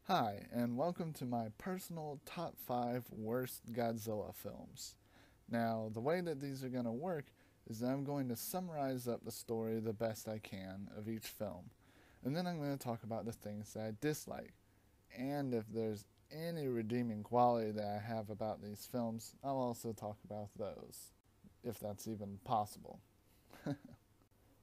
Hi, and welcome to my personal top 5 worst Godzilla films. Now, the way that these are going to work is that I'm going to summarize up the story the best I can of each film, and then I'm going to talk about the things that I dislike. And if there's any redeeming quality that I have about these films, I'll also talk about those, if that's even possible.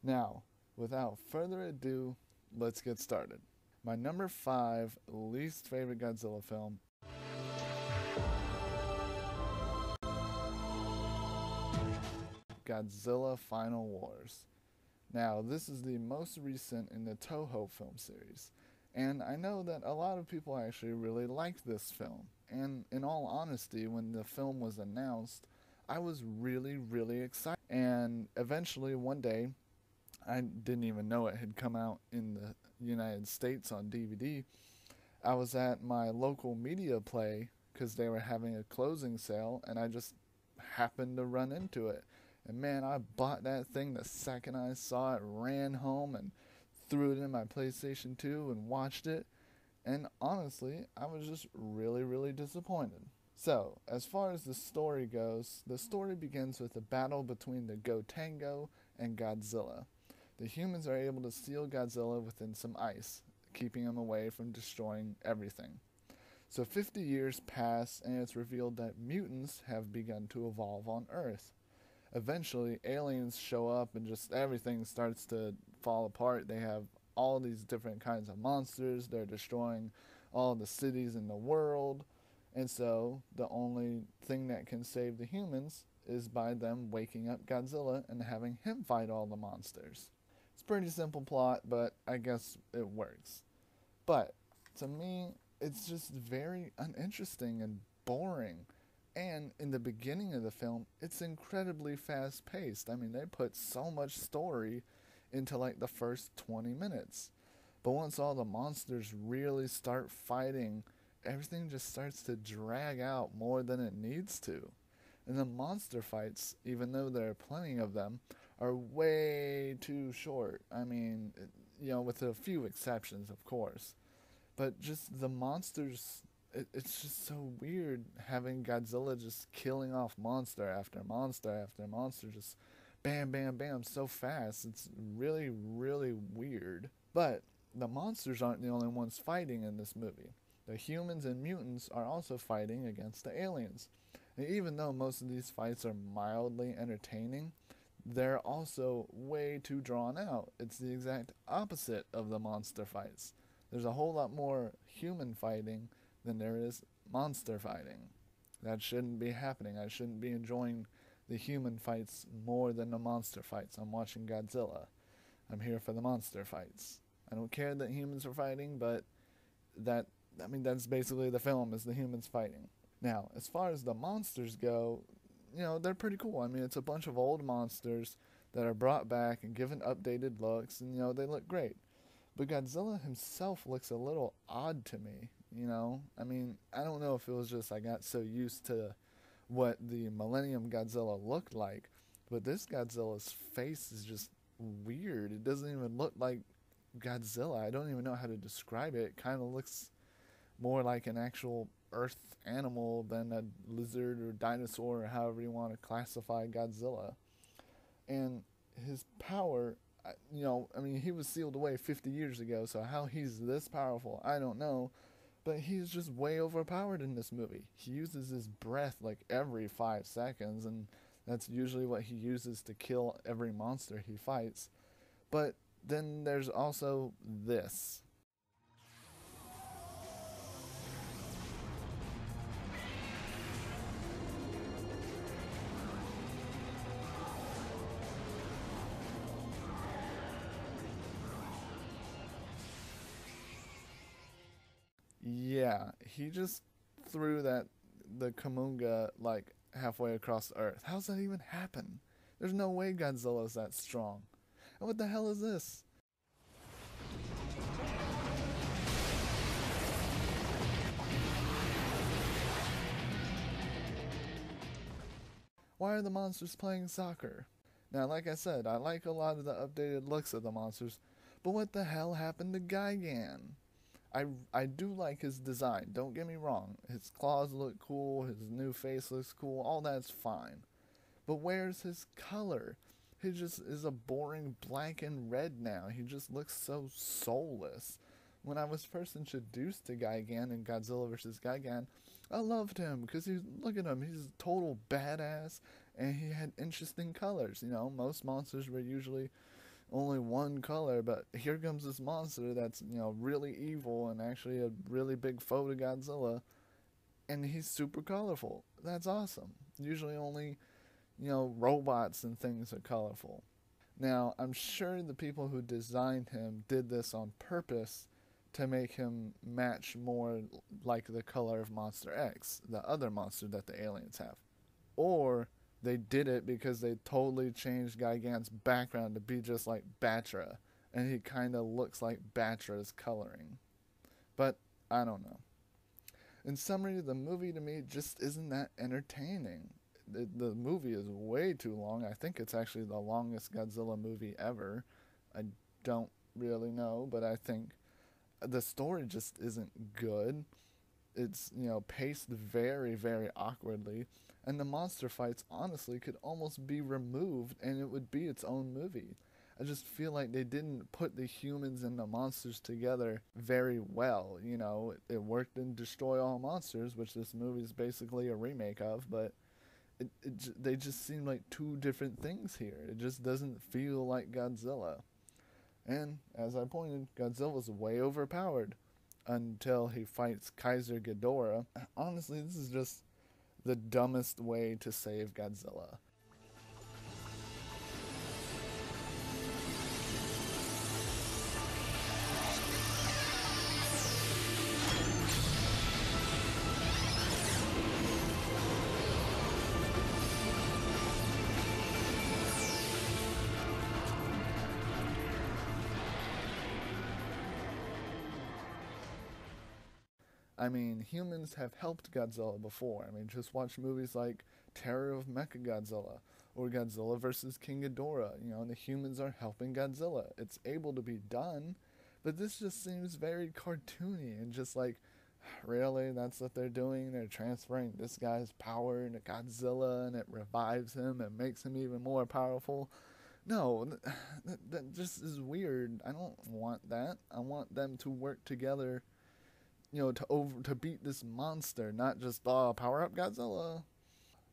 Now, without further ado, let's get started. My number 5 least favorite Godzilla film, Godzilla Final Wars. Now, this is the most recent in the Toho film series, and I know that a lot of people actually really liked this film. And in all honesty, when the film was announced, I was really excited. And eventually, one day, I didn't even know it had come out in the United States on DVD. I was at my local media play because they were having a closing sale, and I just happened to run into it. And man, I bought that thing the second I saw it, ran home and threw it in my PlayStation 2 and watched it. And honestly, I was just really disappointed. So, as far as the story goes, the story begins with a battle between the Gotengo and Godzilla. The humans are able to seal Godzilla within some ice, keeping him away from destroying everything. So 50 years pass, and it's revealed that mutants have begun to evolve on Earth. Eventually, aliens show up, and just everything starts to fall apart. They have all these different kinds of monsters. They're destroying all the cities in the world. And so, the only thing that can save the humans is by them waking up Godzilla and having him fight all the monsters. It's a pretty simple plot, but I guess it works. But to me, it's just very uninteresting and boring. And in the beginning of the film, it's incredibly fast paced. I mean, they put so much story into like the first 20 minutes. But once all the monsters really start fighting, everything just starts to drag out more than it needs to. And the monster fights, even though there are plenty of them, are way too short. I mean, with a few exceptions, of course. But just the monsters, it's just so weird having Godzilla just killing off monster after monster after monster, just bam so fast. It's really weird. But the monsters aren't the only ones fighting in this movie. The humans and mutants are also fighting against the aliens. And even though most of these fights are mildly entertaining, they're also way too drawn out. It's the exact opposite of the monster fights. There's a whole lot more human fighting than there is monster fighting. That shouldn't be happening. I shouldn't be enjoying the human fights more than the monster fights. I'm watching Godzilla. I'm here for the monster fights. I don't care that humans are fighting, but that's basically the film, is the humans fighting. Now, as far as the monsters go, they're pretty cool. I mean, it's a bunch of old monsters that are brought back and given updated looks, and they look great. But Godzilla himself looks a little odd to me. I mean, I don't know if it was just I got so used to what the Millennium Godzilla looked like, but this Godzilla's face is just weird. It doesn't even look like Godzilla. I don't even know how to describe it. It kind of looks more like an actual earth animal than a lizard or dinosaur, or however you want to classify Godzilla. And his power, he was sealed away 50 years ago, so how he's this powerful, I don't know. But he's just way overpowered in this movie. He uses his breath like every 5 seconds, and that's usually what he uses to kill every monster he fights. But then there's also this. Yeah, he just threw the Kamunga like halfway across the earth. How's that even happen? There's no way Godzilla's that strong. And what the hell is this? Why are the monsters playing soccer? Now, like I said, I like a lot of the updated looks of the monsters, but what the hell happened to Gigan? I do like his design. Don't get me wrong. His claws look cool. His new face looks cool. All that's fine. But where's his color? He just is a boring black and red now. He just looks so soulless. When I was first introduced to Gigan in Godzilla vs. Gigan, I loved him because look at him. He's a total badass and he had interesting colors. You know, most monsters were usually only one color, but here comes this monster that's, really evil and actually a really big foe to Godzilla, and he's super colorful. That's awesome. Usually only, robots and things are colorful. Now, I'm sure the people who designed him did this on purpose to make him match more like the color of Monster X, the other monster that the aliens have. Or they did it because they totally changed Gigan's background to be just like Batra, and he kind of looks like Batra's coloring. But I don't know. In summary, the movie to me just isn't that entertaining. The movie is way too long. I think it's actually the longest Godzilla movie ever. I don't really know, but I think the story just isn't good. It's, paced very, very awkwardly. And the monster fights, honestly, could almost be removed and it would be its own movie. I just feel like they didn't put the humans and the monsters together very well. It worked in Destroy All Monsters, which this movie is basically a remake of, but they just seem like two different things here. It just doesn't feel like Godzilla. And, as I pointed, Godzilla's way overpowered until he fights Kaiser Ghidorah. Honestly, this is just the dumbest way to save Godzilla. I mean, humans have helped Godzilla before. I mean, just watch movies like Terror of Mechagodzilla or Godzilla vs. King Ghidorah. The humans are helping Godzilla. It's able to be done, but this just seems very cartoony and just like, really, that's what they're doing? They're transferring this guy's power into Godzilla and it revives him and makes him even more powerful. No, that just is weird. I don't want that. I want them to work together, to beat this monster, not just power up Godzilla.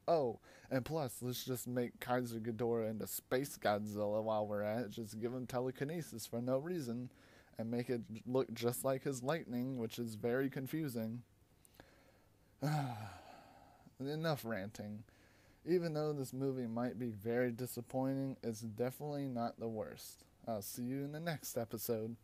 Oh, and plus, let's just make Kaiser Ghidorah into Space Godzilla while we're at it. Just give him telekinesis for no reason, and make it look just like his lightning, which is very confusing. Enough ranting. Even though this movie might be very disappointing, it's definitely not the worst. I'll see you in the next episode.